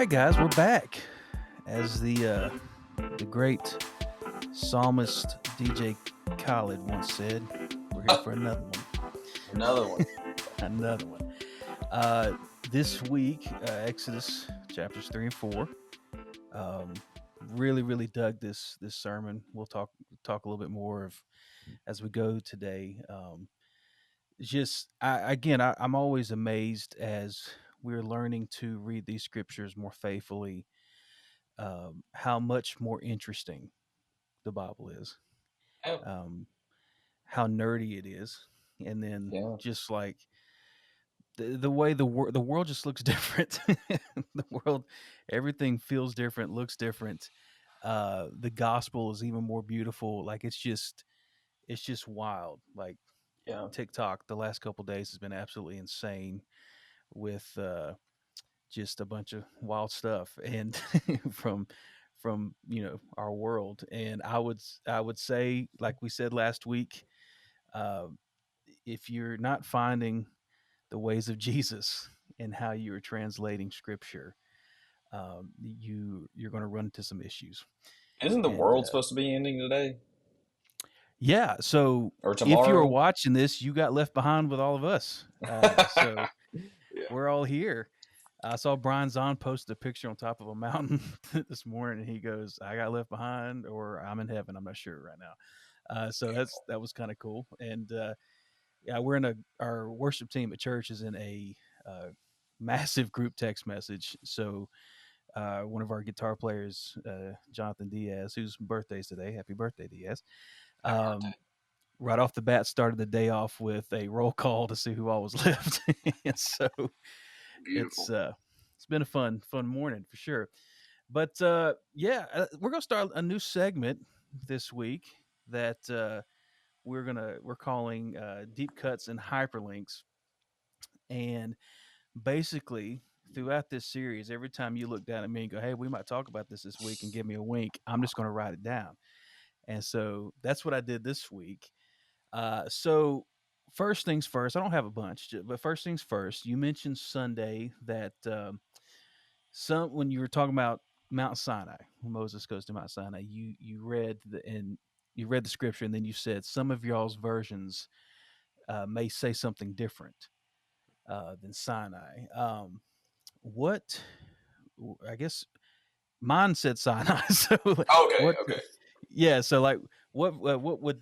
right, guys, we're back. As the great psalmist DJ Khaled once said, we're here for another one. Another one. Another one. This week, Exodus chapters 3 and 4. Really dug this sermon. We'll talk a little bit more of as we go today. I'm always amazed as we're learning to read these scriptures more faithfully, how much more interesting the Bible is, Oh, um, how nerdy it is, and then yeah, just like the way the world just looks different. The world, everything feels different, looks different. The gospel is even more beautiful. Like it's just wild. Like yeah. TikTok, the last couple days has been absolutely insane with just a bunch of wild stuff and from our world. And I would say, like we said last week, uh, if you're not finding the ways of Jesus and how you're translating scripture, you're going to run into some issues. Isn't the And world supposed to be ending today yeah, so or if you were tomorrow? watching this, you got left behind with all of us. So Yeah. we're all here. I saw Brian Zahn post a picture on top of a mountain this morning, and he goes, "I got left behind, or I'm in heaven. I'm not sure right now." So that was kind of cool. And yeah, we're in our worship team at church is in a massive group text message. So one of our guitar players, Jonathan Diaz, whose birthday's today, happy birthday, Diaz. Happy birthday. Um, right off the bat, started the day off with a roll call to see who all was left, and so it's Beautiful. uh, it's been a fun morning for sure. But yeah, we're gonna start a new segment this week that we're calling deep cuts and hyperlinks. And basically, throughout this series, every time you look down at me and go, "Hey, we might talk about this week," and give me a wink, I'm just going to write it down. And so that's what I did this week. So first things first, I don't have a bunch, but first things first, you mentioned Sunday that some when you were talking about Mount Sinai, when Moses goes to Mount Sinai, you read the scripture, and then you said some of y'all's versions may say something different than Sinai. What I guess mine said Sinai. So Okay, what? okay. Yeah. So like, what would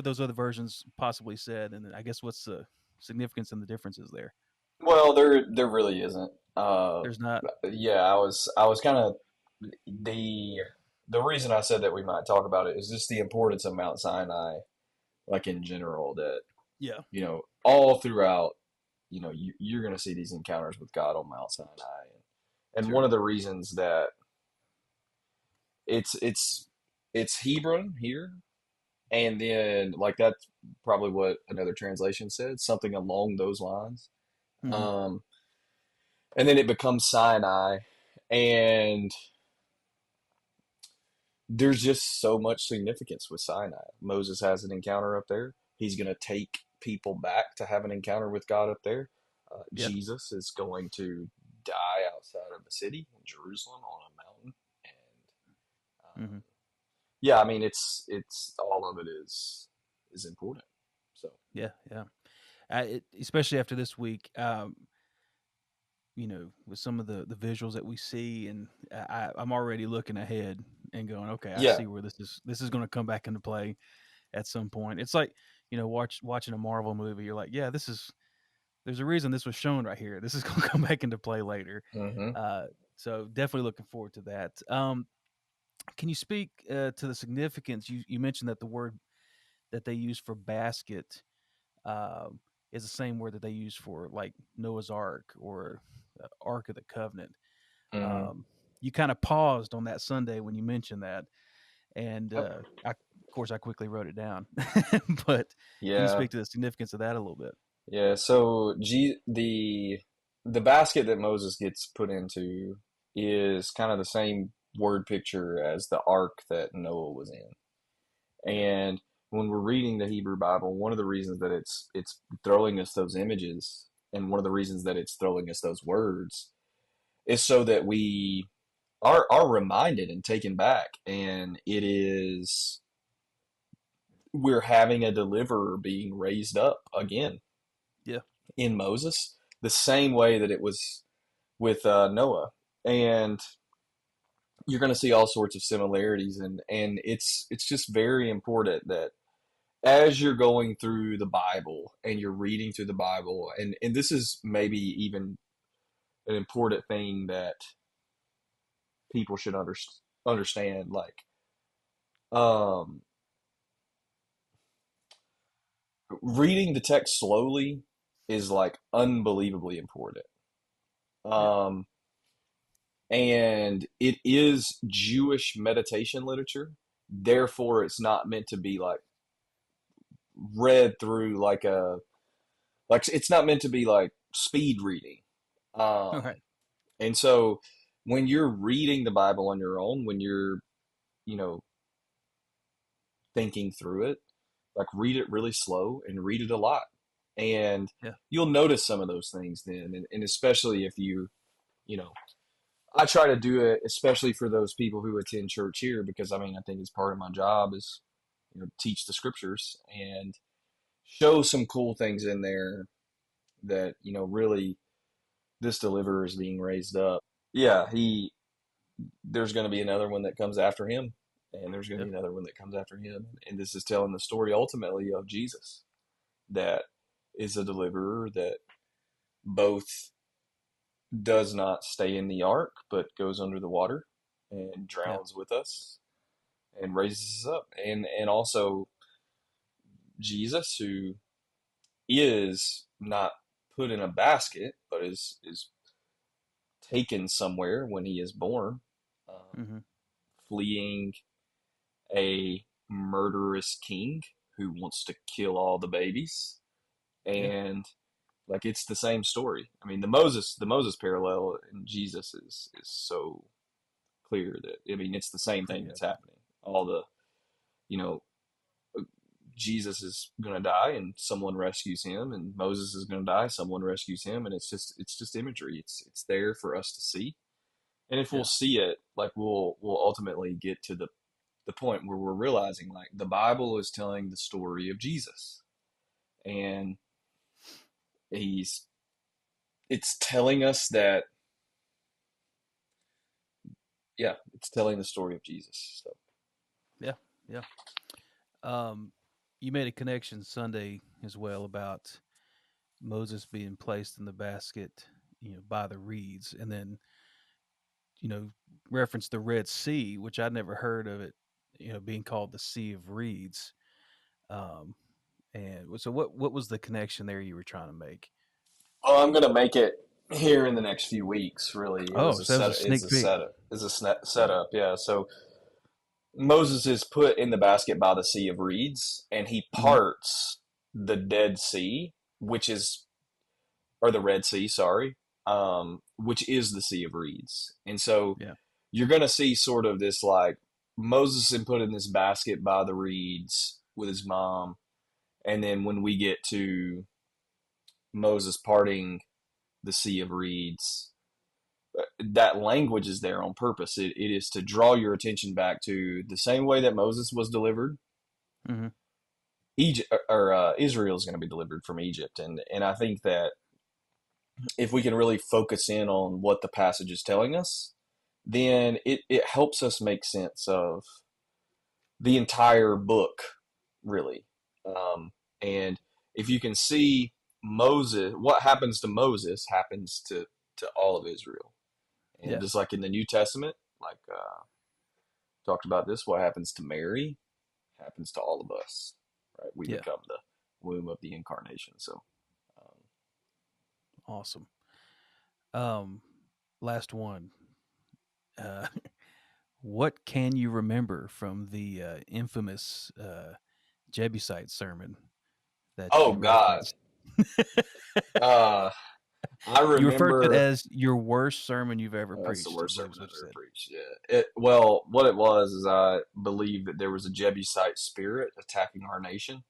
those other versions possibly said? And then I guess what's the significance and the differences there? Well, there really isn't. There's not. Yeah, I was kind of the the reason I said that we might talk about it is just the importance of Mount Sinai, like in general. That Yeah. all throughout, you're going to see these encounters with God on Mount Sinai, and one Sure. of the reasons that it's Hebron here. And then, like, that's probably what another translation said, something along those lines. Hmm. Um, and then it becomes Sinai, and there's just so much significance with Sinai. Moses has an encounter up there. He's going to take people back to have an encounter with God up there. Yeah. Jesus is going to die outside of the city in Jerusalem on a mountain, and Hmm. yeah, I mean, it's all of it is important. So. Yeah. Yeah. Especially after this week, with some of the visuals that we see, and I'm already looking ahead and going, okay, I Yeah. see where this is going to come back into play at some point. It's like watching a Marvel movie. You're like, yeah, there's a reason this was shown right here. This is going to come back into play later. Hmm. Uh, so definitely looking forward to that. Can you speak to the significance? You mentioned that the word that they use for basket is the same word that they use for like Noah's Ark or Ark of the Covenant. Hmm. Um, you kind of paused on that Sunday when you mentioned that, and Yep. of course, I quickly wrote it down. But can you Yeah. speak to the significance of that a little bit? Yeah. So the basket that Moses gets put into is kind of the same word picture as the ark that Noah was in. Yeah. And when we're reading the Hebrew Bible, one of the reasons that it's throwing us those images, and one of the reasons that it's throwing us those words, is so that we are reminded and taken back, and it is we're having a deliverer being raised up again Yeah. in Moses, the same way that it was with Noah, and you're going to see all sorts of similarities, and it's just very important that as you're going through the Bible and you're reading through the Bible, and this is maybe even an important thing that people should understand, like um, reading the text slowly is like unbelievably important. Yeah. Um, and it is Jewish meditation literature. Therefore, it's not meant to be like read through like it's not meant to be like speed reading. All right. And so when you're reading the Bible on your own, when you're, you know, thinking through it, like read it really slow and read it a lot. And Yeah. you'll notice some of those things then. And especially if you know, I try to do it, especially for those people who attend church here, because I mean, I think it's part of my job is, teach the scriptures and show some cool things in there that, really this deliverer is being raised up. Yeah, there's going to be another one that comes after him, and there's going to Yeah. be another one that comes after him. And this is telling the story ultimately of Jesus, that is a deliverer that both does not stay in the ark, but goes under the water and Yeah. drowns with us and raises us up. And also Jesus, who is not put in a basket, but is taken somewhere when he is born, um, Mm-hmm. fleeing a murderous king who wants to kill all the babies. Yeah. And like it's the same story. I mean, the Moses parallel in Jesus is so clear that, I mean, it's the same thing Pretty that's evident. happening. All the, you know Jesus is going to die and someone rescues him, and Moses is going to die, someone rescues him, and it's just imagery. It's there for us to see. And if we'll Yeah. see it, like we'll ultimately get to the point where we're realizing like the Bible is telling the story of Jesus, and he's it's telling us that, yeah, it's telling the story of Jesus. So Yeah. Yeah. Um, you made a connection Sunday as well about Moses being placed in the basket, by the reeds, and then reference the Red Sea, which I'd never heard of it, being called the Sea of Reeds. Um, and so, what was the connection there you were trying to make? well, I'm gonna make it here in the next few weeks. Really, it was Oh, a so that was a set. It's sneak a peek. setup. It's a Yeah. setup. Yeah. So Moses is put in the basket by the Sea of Reeds, and he Hmm. parts the Dead Sea, or the Red Sea, sorry, which is the Sea of Reeds. And so Yeah. you're going to see sort of this like Moses is put in this basket by the reeds with his mom. And then when we get to Moses parting the Sea of Reeds, that language is there on purpose. It is to draw your attention back to the same way that Moses was delivered. Hmm. Egypt or Israel is going to be delivered from Egypt, and I think that if we can really focus in on what the passage is telling us, then it helps us make sense of the entire book, really. And if you can see Moses, what happens to Moses happens to all of Israel. And Yeah. just like in the New Testament, like talked about this, what happens to Mary happens to all of us, right? We Yeah. become the womb of the incarnation. So, um, Awesome. Um, Last one. Uh, what can you remember from the infamous Jebusite sermon that oh you God, referenced? uh, I You referred to it remember. as your worst sermon you've ever That's the preached, I worst believe sermon is I've what you ever said. preached. Yeah. Well, what it was is I believe that there was a Jebusite spirit attacking our nation,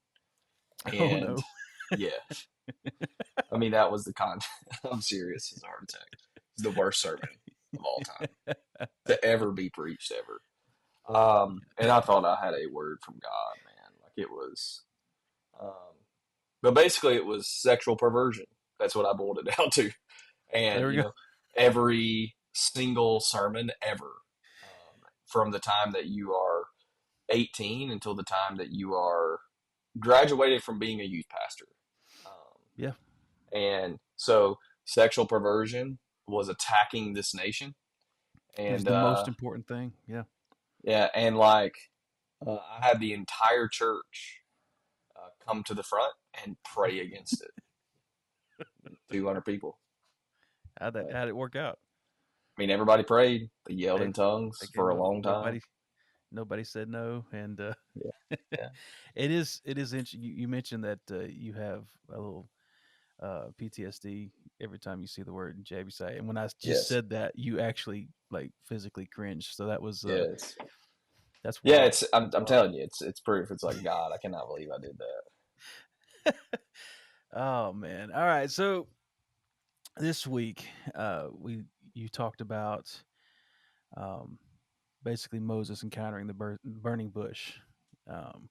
Oh and no. yeah, I mean that was the con. I'm serious. It's a heart attack. It's the worst sermon. of all time to ever be preached ever. And I thought I had a word from God, man. Like it was, um, but basically it was sexual perversion. That's what I boiled it down to. And, There we you go. know, every single sermon ever, from the time that you are 18 until the time that you are graduated from being a youth pastor. Um, Yeah, and so sexual perversion was attacking this nation. it was And, the most important thing. Yeah, yeah, and like, I had the entire church come to the front and pray against it. 200 people. how'd it work out? I mean, everybody prayed. They yelled Hey, in tongues again, for a long time. nobody said no, and Yeah, yeah, it is interesting. You mentioned that you have a little PTSD every time you see the word Jebusite, and when I just yes, said that, you actually like physically cringed. So yes. that's Yeah, wild. it's. I'm. That's I'm wild. telling you, it's proof. It's like God. I cannot believe I did that. Oh man! All right, so this week we you talked about um, basically Moses encountering the burning bush, um,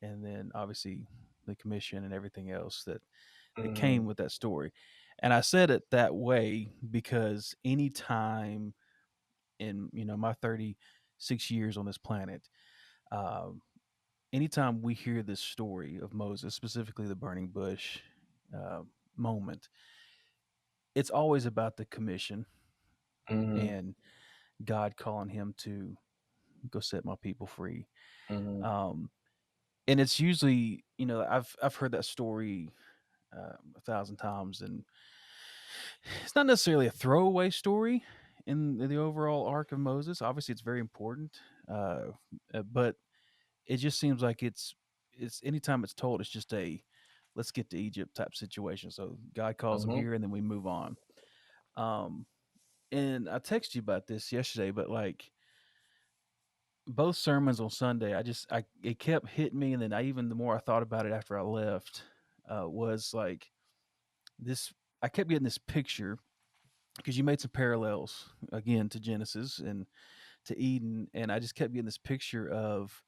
and then obviously the commission and everything else that Hmm. came with that story. And I said it that way because anytime in my 36 years on this planet, um, anytime we hear this story of Moses, specifically the burning bush uh, moment, it's always about the commission Hmm. and God calling him to go set my people free. Hmm. Um, and it's usually, I've heard that story 1,000 times, and it's not necessarily a throwaway story in the overall arc of Moses. Obviously, it's very important, uh, but it just seems like it's anytime it's told, it's just a let's get to Egypt type situation. So God calls him Hmm. here, and then we move on. Um, and I texted you about this yesterday, but like both sermons on Sunday, I it kept hitting me, and then the more I thought about it after I left, was like this. I kept getting this picture because you made some parallels again to Genesis and to Eden, and I just kept getting this picture of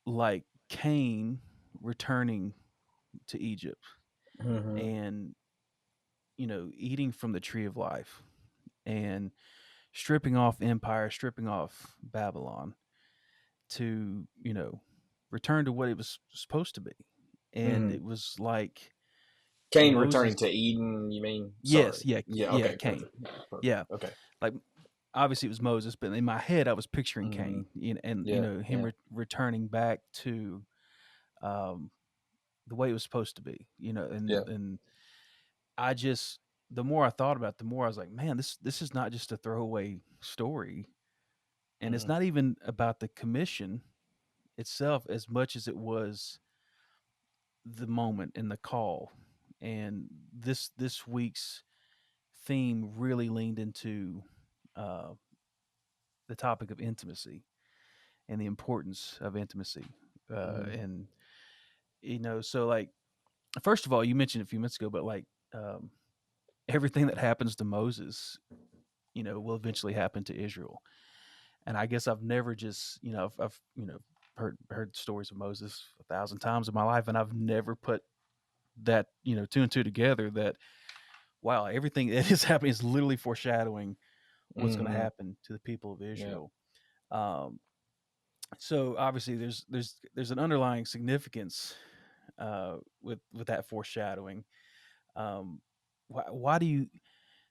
like Cain returning to Egypt Hmm. and eating from the tree of life and stripping off empire, stripping off Babylon to return to what it was supposed to be, and Hmm. it was like Cain returning Moses. to Eden. You mean? Yes, Sorry. yeah, Yeah. yeah, Okay. Cain. Perfect. Perfect. Yeah, Okay. like obviously it was Moses, but in my head I was picturing Hmm. Cain, and Yeah. him Yeah. returning back to um, the way it was supposed to be, Yeah. and I just the more I thought about it, the more I was like, man, this is not just a throwaway story, and it's Hmm. not even about the commission itself as much as it was the moment and the call. And this week's theme really leaned into uh, the topic of intimacy and the importance of intimacy. Hmm. And so like first of all, you mentioned a few minutes ago, but like um, everything that happens to Moses, will eventually happen to Israel. And I guess I've never just, I've heard stories of Moses 1,000 times in my life, and I've never put that two and two together. That wow, everything that is happening is literally foreshadowing what's going to Hmm. happen to the people of Yeah. Israel. Um, so obviously, there's an underlying significance with that foreshadowing. Why do you?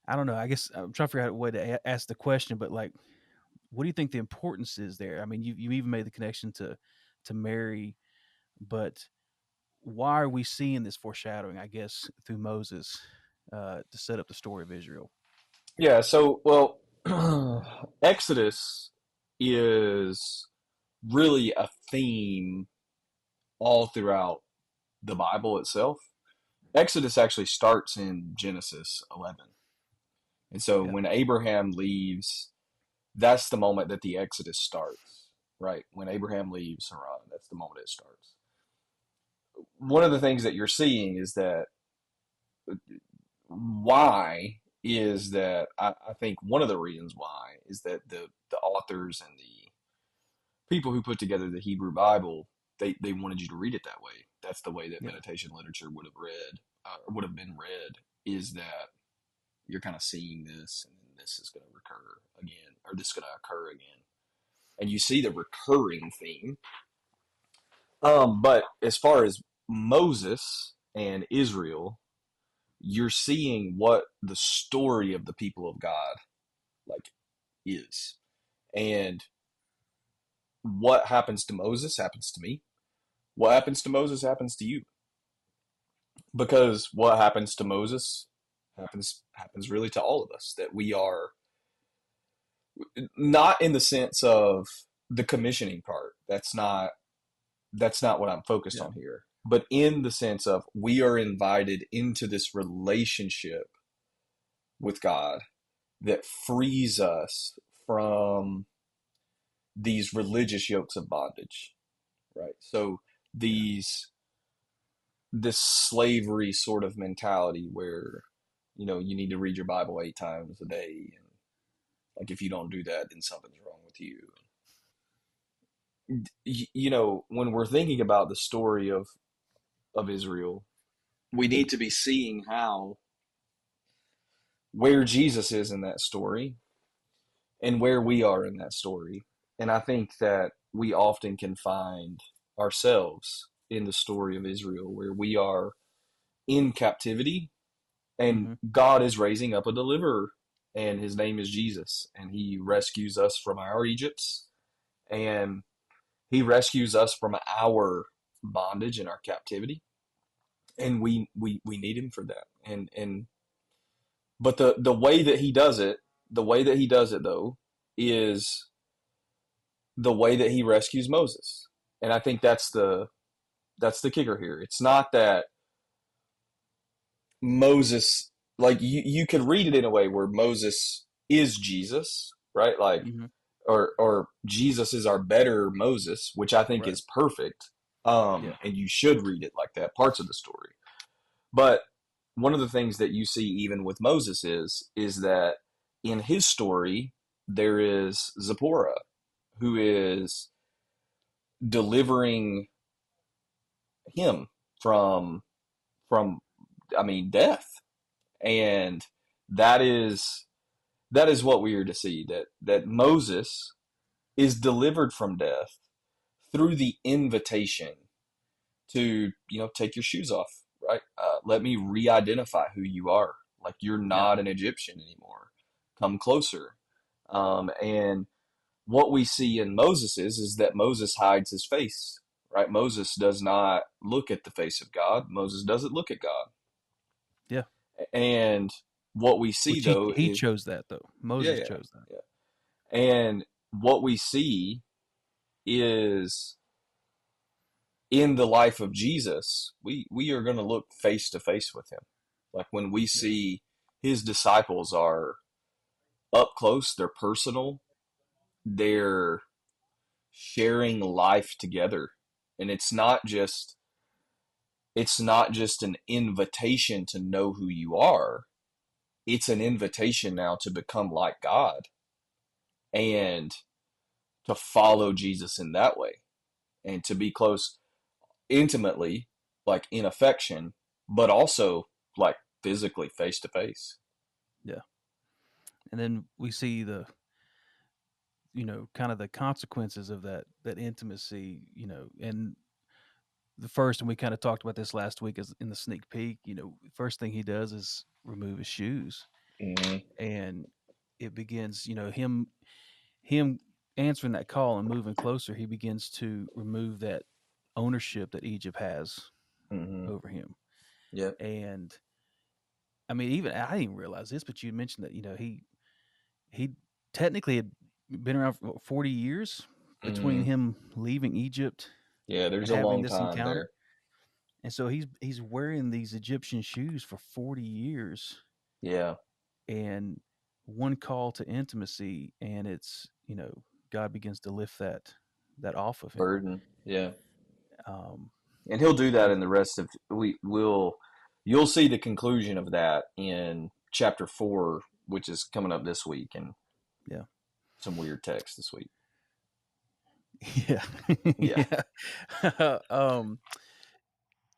I don't know. I guess I'm trying to figure out a way to ask the question, but like, what do you think the importance is there? I mean, you even made the connection to Mary, but why are we seeing this foreshadowing? I guess through Moses to set up the story of Israel. Yeah. So, well, Exodus is really a theme all throughout the Bible itself. Exodus actually starts in Genesis 11. And so Yeah, when Abraham leaves, that's the moment that the Exodus starts, right? When Abraham leaves Haran, that's the moment it starts. One of the things that you're seeing is that why? is that I think one of the reasons why is that the authors and the people who put together the Hebrew Bible, they wanted you to read it that way. That's the way that Yeah. meditation literature would have been read, is that you're kind of seeing this, and then this is going to recur again, or this is going to occur again, and you see the recurring theme. But as far as Moses and Israel, you're seeing what the story of the people of God like is, and what happens to Moses happens to me. What happens to Moses happens to you, because what happens to Moses happens really to all of us. That we are not in the sense of the commissioning part. That's not what I'm focused Yeah. on here. But in the sense of we are invited into this relationship with God that frees us from these religious yokes of bondage, right? So Yeah. these this slavery sort of mentality where you need to read your Bible 8 times a day, and like if you don't do that, then something's wrong with you. When we're thinking about the story of Israel, we need to be seeing how where Jesus is in that story and where we are in that story. And I think that we often can find ourselves in the story of Israel where we are in captivity and Hmm. God is raising up a deliverer, and his name is Jesus, and he rescues us from our Egypts, and he rescues us from our bondage and our captivity, and we need him for that. And but the way that he does it, the way that he does it though, is the way that he rescues Moses. And I think that's the kicker here. It's not that Moses, like you could read it in a way where Moses is Jesus, right? Like Hmm. or Jesus is our better Moses, which I think Right. is perfect. Yeah. And you should read it like that, parts of the story. But one of the things that you see even with Moses is that in his story there is Zipporah, who is delivering him from I mean death. And that is that is what we are to see, that Moses is delivered from death through the invitation to take your shoes off, right? Let me re-identify who you are. Like you're Yeah. not an Egyptian anymore. Come closer. And what we see in Moses is that Moses hides his face, right? Moses does not look at the face of God. Moses doesn't look at God. Yeah. And what we see Which he though he is, chose that though. yeah, Moses yeah, chose that. yeah. And what we see is in the life of Jesus, we are going to look face to face with him. Like when we Yeah. see his disciples are up close, they're personal, they're sharing life together. And it's not just an invitation to know who you are. It's an invitation now to become like God and to follow Jesus in that way and to be close intimately, like in affection, but also like physically face to face. Yeah. And then we see the kind of the consequences of that intimacy, and the first, and we kind of talked about this last week is in the sneak peek, first thing he does is remove his shoes, Mm-hmm. and it begins, him answering that call and moving closer, he begins to remove that ownership that Egypt has Mm-hmm. over him. Yep. And I mean, even I didn't even realize this, but you mentioned that, he technically had been around for 40 years between Mm-hmm. him leaving Egypt Yeah, there's and a having long this time encounter. there. And so he's wearing these Egyptian shoes for 40 years, Yeah, and one call to intimacy, and it's, God begins to lift that off of him. burden. Yeah, Um and he'll do that and in the rest of we will. You'll see the conclusion of that in. chapter 4, which is coming up this week, and Yeah. some weird text this week. Yeah. Yeah. Yeah.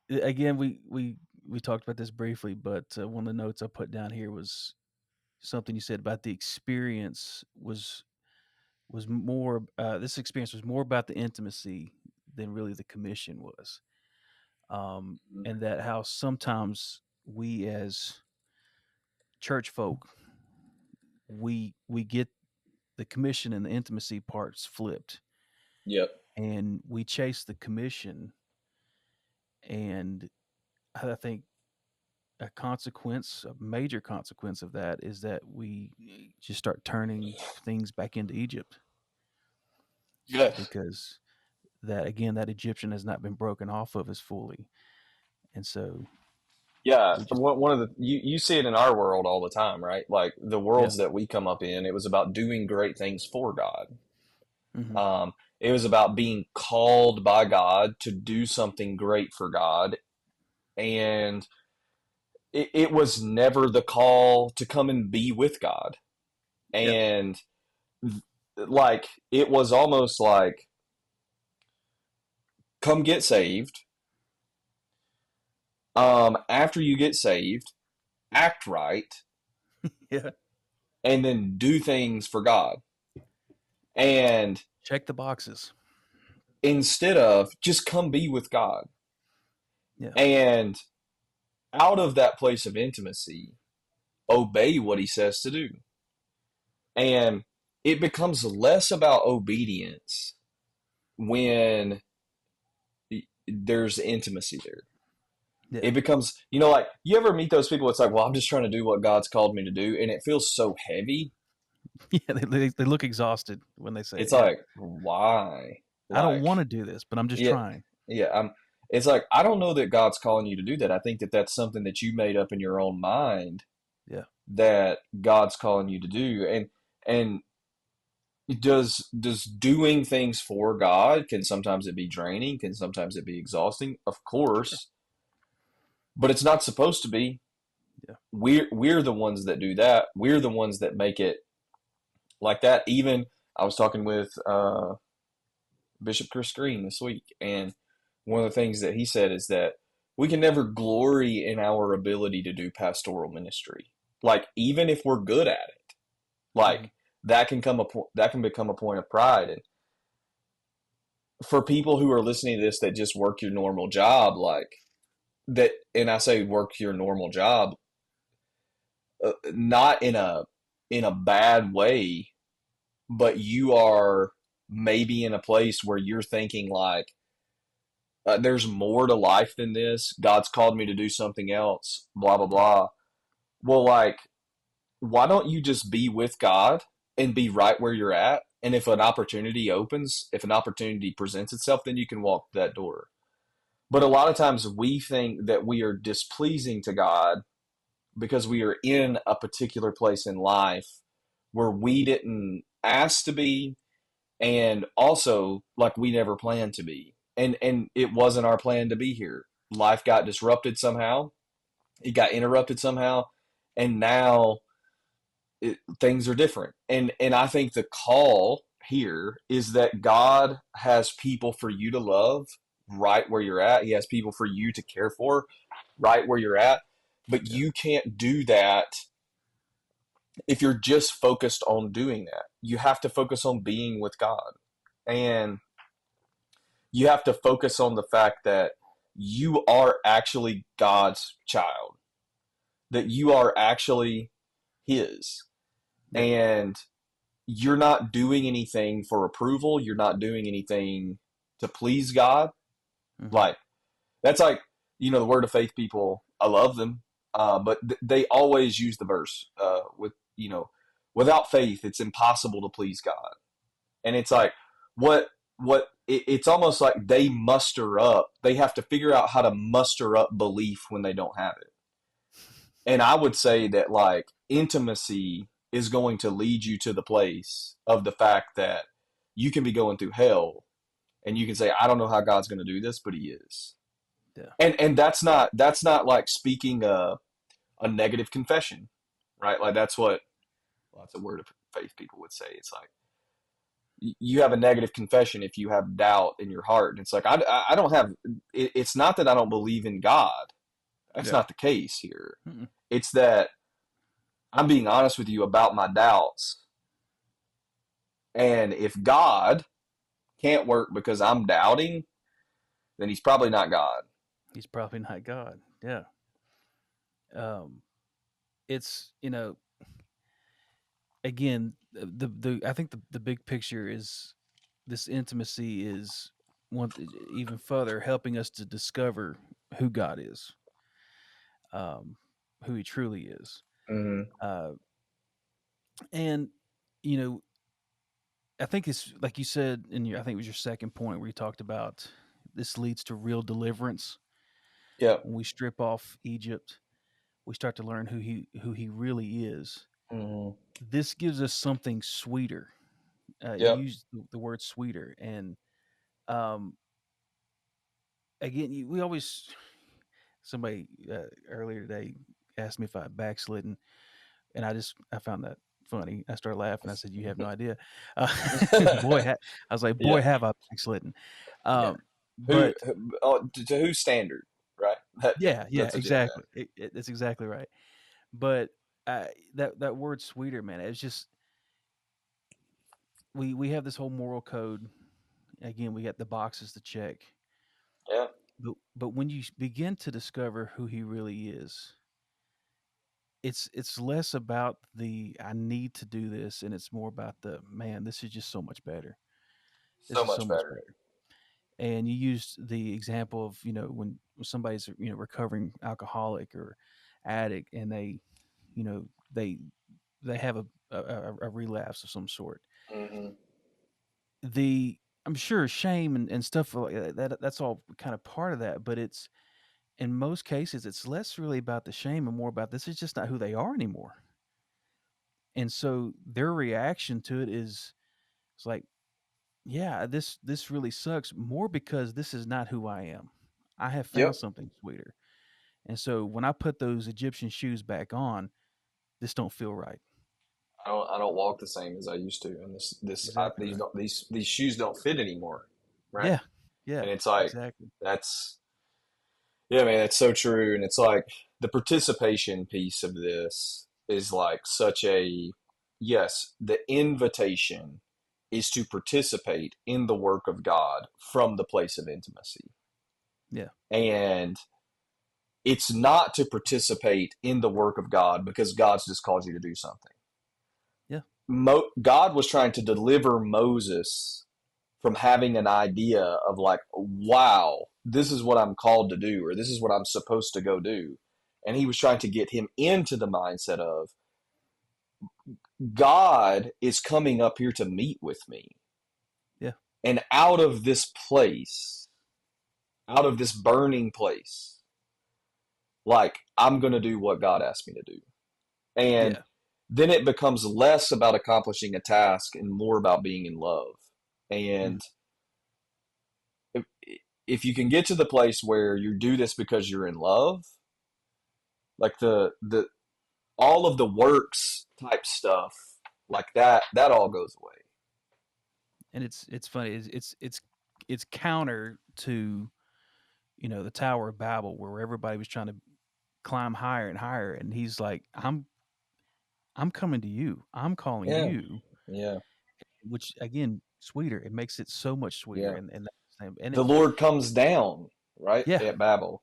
Again, we talked about this briefly, but one of the notes I put down here was something you said about the experience was more. This experience was more about the intimacy than really the commission was, and that how sometimes we as church folk we get the commission and the intimacy parts flipped, Yep. and we chase the commission, and I think a major consequence of that is that we just start turning things back into Egypt Yeah. because that again that Egyptian has not been broken off of us fully, and so Yeah. we just One of the you see it in our world all the time, right? Like the yeah worlds that we come up in, it was about doing great things for God. hmm Um, it was about being called by God to do something great for God, and it was never the call to come and be with God. yeah And like it was almost like, come get saved. After you get saved, act right, yeah and then do things for God. And check the boxes instead of just come be with God. yeah And out of that place of intimacy, obey what he says to do. And it becomes less about obedience when there's intimacy there. yeah It becomes, like you ever meet those people, it's like, well, I'm just trying to do what God's called me to do. And it feels so heavy. yeah they look exhausted when they say it, It's yeah. like, why? I don't Like, want to do this, but I'm just yeah, trying. yeah. It's like, I don't know that God's calling you to do that. I think that that's something that you made up in your own mind Yeah, that God's calling you to do. And does doing things for God, can sometimes it be draining, can sometimes it be exhausting? Of sure. course, but it's not supposed to be. Yeah. We're the ones that do that. We're the ones that make it like that. Even I was talking with Bishop Chris Green this week, and one of the things that he said is that we can never glory in our ability to do pastoral ministry. Like even if we're good at it, hmm like that can become a point of pride. And for people who are listening to this that just work your normal job, like that, and I say work your normal job, not in a bad way, but you are maybe in a place where you're thinking like, there's more to life than this. God's called me to do something else, blah, blah, blah. Well, like, why don't you just be with God and be right where you're at? And if an opportunity opens, if an opportunity presents itself, then you can walk that door. But a lot of times we think that we are displeasing to God because we are in a particular place in life where we didn't ask to be, and also like we never planned to be. And it wasn't our plan to be here. Life got disrupted somehow. It got interrupted somehow, and now things are different. And I think the call here is that God has people for you to love right where you're at. He has people for you to care for right where you're at. But Yeah. you can't do that if you're just focused on doing that. You have to focus on being with God. And you have to focus on the fact that you are actually God's child, that you are actually His. Yeah. And you're not doing anything for approval. You're not doing anything to please God. hmm Like, that's like, the word of faith people, I love them. But they always use the verse without faith, it's impossible to please God. And it's Yeah. like, it's almost like they have to figure out how to muster up belief when they don't have it. And I would say that like intimacy is going to lead you to the place of the fact that you can be going through hell and you can say, I don't know how God's going to do this, but He is. Yeah. And that's not like speaking a negative confession. right? Like that's what lots of word of faith people would say. It's like you have a negative confession if you have doubt in your heart. And it's like, I don't have, it's not that I don't believe in God. That's Yeah. not the case here. Mm-mm. It's that I'm being honest with you about my doubts. And if God can't work because I'm doubting, then he's probably not God. He's probably not God. Yeah. Um, it's, again, the I think the big picture is this intimacy is one even further helping us to discover who God is, um, who He truly is, Mm-hmm. uh, and you know, I think it's like you said in your, I think it was your second point where you talked about this leads to real deliverance Yep. when we strip off Egypt. We start to learn who he really is. Mm-hmm. This gives us something sweeter. You Yep. use the word sweeter, and um, again, we always somebody earlier today asked me if I had backslidden, and I found that funny. I started laughing. I said, "You have no idea, uh, boy." I was like, "Boy, Yeah. have I backslidden." Yeah. Who, But to whose standard, right? yeah, yeah, That's what, yeah. exactly. That's exactly right. But that word sweeter, man, it's just we have this whole moral code. Again, we got the boxes to check. Yeah. But when you begin to discover who he really is, it's less about the I need to do this, and it's more about the man. This is just so much better. This So is so much much better. better. And you used the example of when somebody's recovering alcoholic or addict, and you know they they have a relapse of some sort. Mm-hmm. The I'm sure shame and stuff like that's all kind of part of that, but it's in most cases it's less really about the shame and more about this is just not who they are anymore. And so their reaction to it is it's like, yeah, this really sucks more because this is not who I am. I have found Yep. something sweeter. And so when I put those Egyptian shoes back on, this don't feel right. I don't walk the same as I used to, and Exactly these right. don't these shoes don't fit anymore, right? Yeah. Yeah. And it's like Exactly. that's yeah, man, it's so true. And it's like the participation piece of this is like such a yes, the invitation is to participate in the work of God from the place of intimacy. Yeah. And it's not to participate in the work of God because God's just called you to do something. Yeah. God was trying to deliver Moses from having an idea of like, wow, this is what I'm called to do, or this is what I'm supposed to go do. And he was trying to get him into the mindset of God is coming up here to meet with me. Yeah. And out of this place, out of this burning place, like I'm going to do what God asked me to do. And Yeah. then it becomes less about accomplishing a task and more about being in love. Mhm. And if, if you can get to the place where you do this because you're in love, like the all of the works type stuff like that all goes away. And it's funny. It's counter to the Tower of Babel where everybody was trying to climb higher and higher, and he's like, I'm coming to you. I'm calling Yeah, you, yeah, which again, sweeter. It makes it so much sweeter, yeah. and and The Lord comes down right yeah, at Babel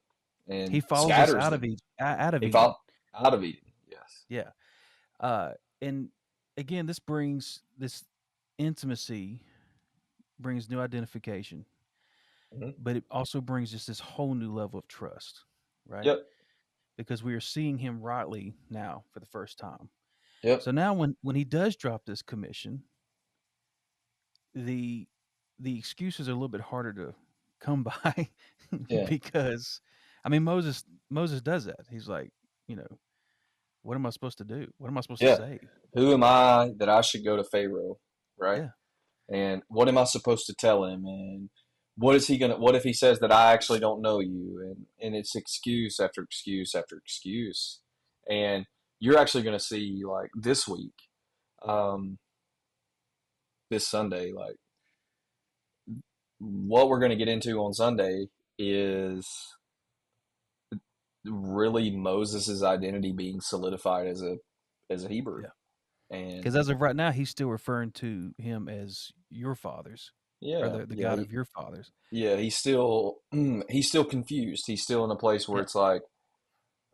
he and follows us scatters out of them. Out of He Eden. fought out of Eden. Yes. Yeah, uh, and again, this brings this intimacy, brings new identification, Mm-hmm. but it also brings us this whole new level of trust, right? Yep. Because we are seeing him rightly now for the first time. Yep. So now when he does drop this commission, the the excuses are a little bit harder to come by Yeah. because I mean Moses does that. He's like, you know, what am I supposed to do? What am I supposed to Yeah. say? Who am I that I should go to Pharaoh? Right. Yeah. And what am I supposed to tell him? And what is he gonna? What if he says that I actually don't know you? And it's excuse after excuse after excuse. And you're actually going to see like this week, um, this Sunday, like what we're going to get into on Sunday is really Moses's identity being solidified as a Hebrew. Yeah, And because as of right now, he's still referring to him as your fathers, or yeah, the yeah, God of your fathers. yeah, he's still confused. He's still in a place where Yeah, it's like,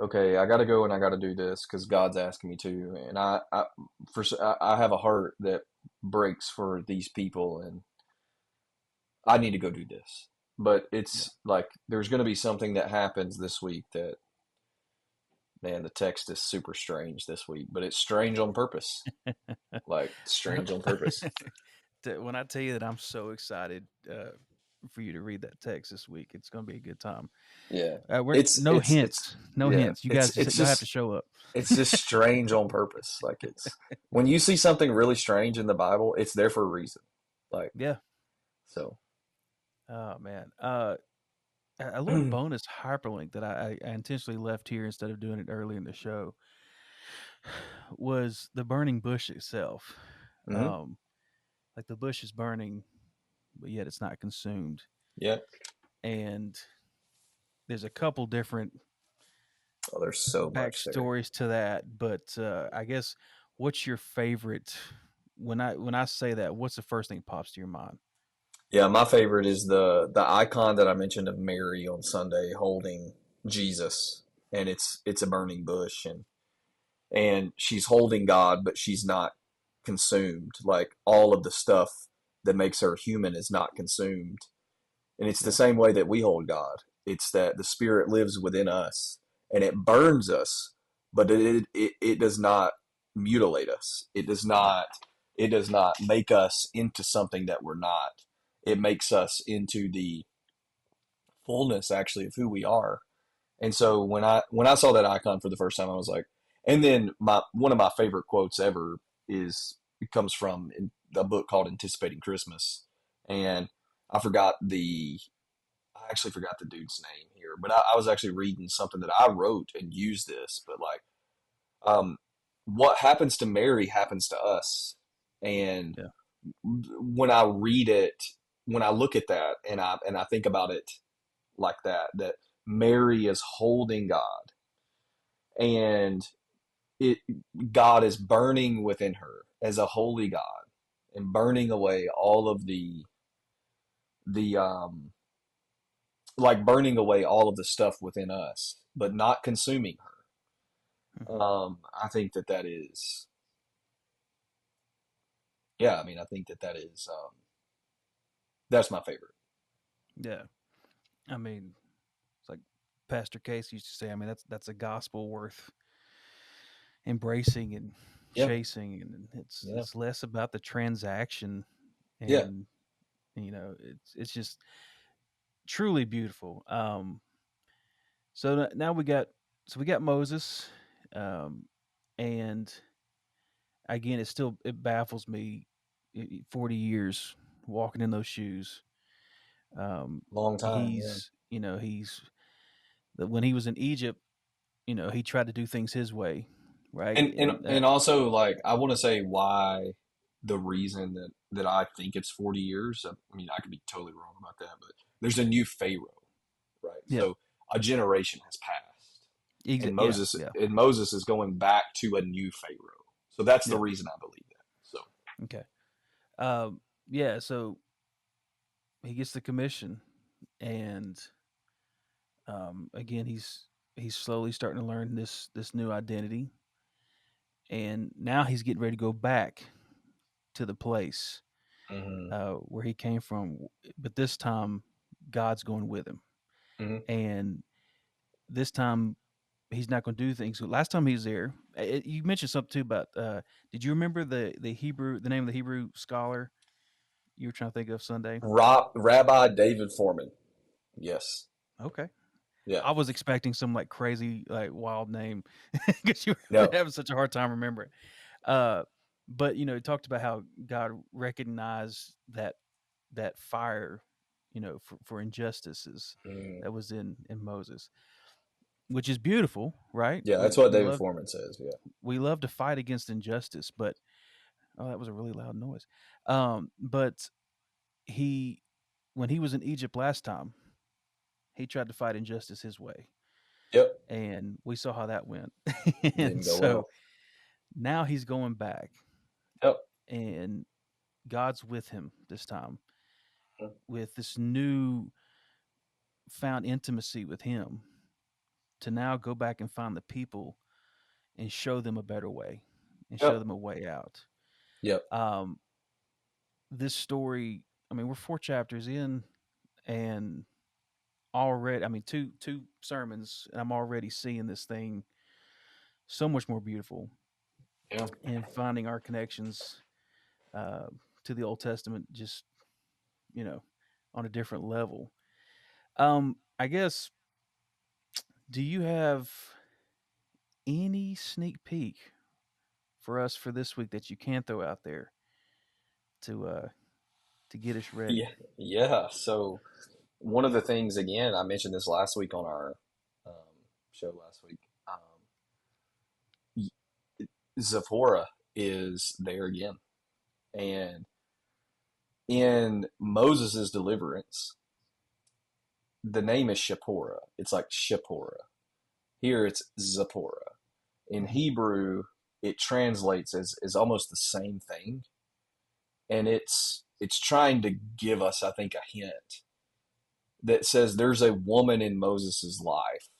okay, I got to go and I got to do this because God's asking me to, and I have a heart that breaks for these people, and I need to go do this. But yeah. it's like there's going to be something that happens this week that, man, the text is super strange this week, but it's strange on purpose. Like strange on purpose. When I tell you that I'm so excited for you to read that text this week, it's going to be a good time. Yeah, We're no it's hints, no yeah, hints. You guys just it's y'all have to just show up. it's just strange on purpose. Like it's when you see something really strange in the Bible, it's there for a reason. Like Yeah. so. Oh man. A little bonus hyperlink that I intentionally left here instead of doing it early in the show was the burning bush itself. Hmm. Um, like the bush is burning, but yet it's not consumed. Yeah. And there's a couple different Oh, there's so much there. backstories to that, but I guess what's your favorite? When I say that, what's the first thing that pops to your mind? Yeah, my favorite is the icon that I mentioned of Mary on Sunday holding Jesus, and it's a burning bush, and she's holding God, but she's not consumed. Like all of the stuff that makes her human is not consumed. And it's the Yeah, same way that we hold God. It's that the Spirit lives within us and it burns us, but it does not mutilate us. yeah, It does not make us into something that we're not. It makes us into the fullness actually of who we are. And so when I saw that icon for the first time, I was like, and then my one of my favorite quotes ever is it comes from a book called Anticipating Christmas, and I forgot the I actually forgot the dude's name here, but I was actually reading something that I wrote and used this, but like, um, what happens to Mary happens to us, and yeah. when I read it, when I look at that and I think about it like that Mary is holding God and it God is burning within her as a holy God and burning away all of the like burning away all of the stuff within us, but not consuming her. Mhm. I think that that is, yeah. I mean, I think that that is, that's my favorite. Yeah. I mean, it's like Pastor Case used to say. I mean, that's a gospel worth embracing and Yeah, chasing, and yeah, it's less about the transaction, yeah. and it's just truly beautiful. Now we got Moses, um, and again, it baffles me. 40 years walking in those shoes. Um, Long time. Yeah, he's when he was in Egypt. He tried to do things his way, right? And and also like I want to say why the reason that I think it's 40 years. I mean, I could be totally wrong about that, but there's a new Pharaoh, right? yeah, So a generation has passed, yeah, yeah. And Moses is going back to a new Pharaoh. So that's the Yeah. reason I believe that. So Okay. Yeah. So he gets the commission, and again, he's slowly starting to learn this new identity, and now he's getting ready to go back to the place hmm where he came from, but this time God's going with him, hmm and this time he's not going to do things. Last time he was there, you mentioned something too about. Did you remember the name of the Hebrew scholar you were trying to think of Sunday? Rabbi David Foreman. Yes. Okay. Yeah. I was expecting some like crazy, like wild name because you were No. having such a hard time remembering. Uh, but he talked about how God recognized that fire, for injustices Mm. that was in Moses. which is beautiful, right? Yeah, We that's what we David love Foreman says. Yeah. we love to fight against injustice, but oh, that was a really loud noise. But he, when he was in Egypt last time, he tried to fight injustice his way, Yep. and we saw how that went. And Didn't go so well. now he's going back, Yep. and God's with him this time with this new found intimacy with him to now go back and find the people and show them a better way and show Yep. them a way out. Yep. Um, this story, I mean, we're 4 chapters in, and already, I mean, two sermons, and I'm already seeing this thing so much more beautiful Yeah. and finding our connections uh, to the Old Testament just, you know, on a different level. I guess, do you have any sneak peek for us for this week that you can throw out there to get us ready? Yeah. Yeah. So one of the things, again, I mentioned this last week on our um, show last week. Zipporah is there again, and in Moses' deliverance, the name is Shipporah. It's like Shipporah. Here it's Zipporah. In Mhm. Hebrew, it translates as almost the same thing, and it's trying to give us, I think, a hint that says there's a woman in Moses' life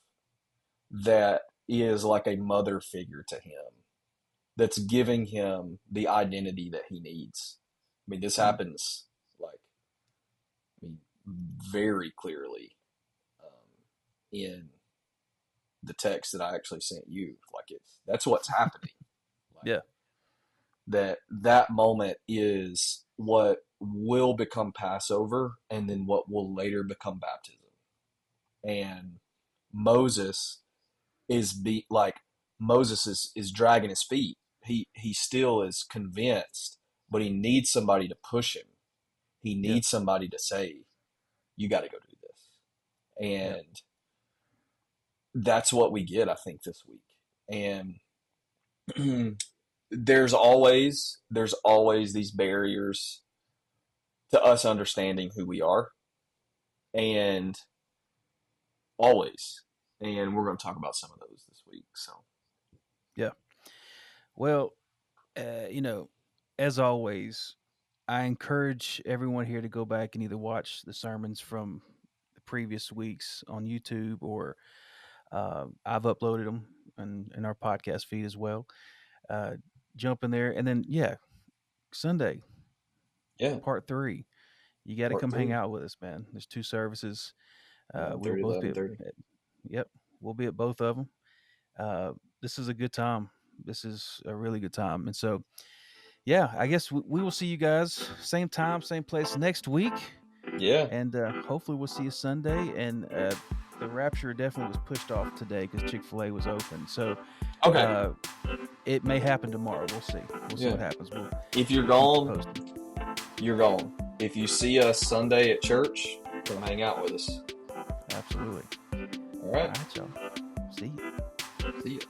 that is like a mother figure to him, that's giving him the identity that he needs. I mean, this Mm. happens like, I mean, very clearly in the text that I actually sent you. Like, that's what's happening. Like, Yeah. that moment is what will become Passover, and then what will later become baptism. And Moses like Moses is dragging his feet. He still is convinced, but he needs somebody to push him. He Yeah. needs somebody to say, "You got to go do this." Yeah. And that's what we get, I think, this week. And there's always these barriers to us understanding who we are, and always. And we're going to talk about some of those this week. So Yeah. Well, you know, as always, I encourage everyone here to go back and either watch the sermons from the previous weeks on YouTube, or I've uploaded them in our podcast feed as well. Uh, jump in there, and then yeah, Sunday yeah, part three. You got to part come hang three, out with us, man. There's two services. nine We will thirty, both be 11:30. yep, we'll be at both of them. This is a good time. This is a really good time, and so yeah, I guess we will see you guys same time, same place next week, Yeah. and hopefully we'll see you Sunday. And the rapture definitely was pushed off today because Chick-fil-A was open, so Okay. uh, it may happen tomorrow. We'll see. We'll see Yeah. what happens. We'll If you're keep you gone, posted. you're gone. If you see us Sunday at church, come hang out with us. Absolutely. All All right. right, y'all. See you. See you.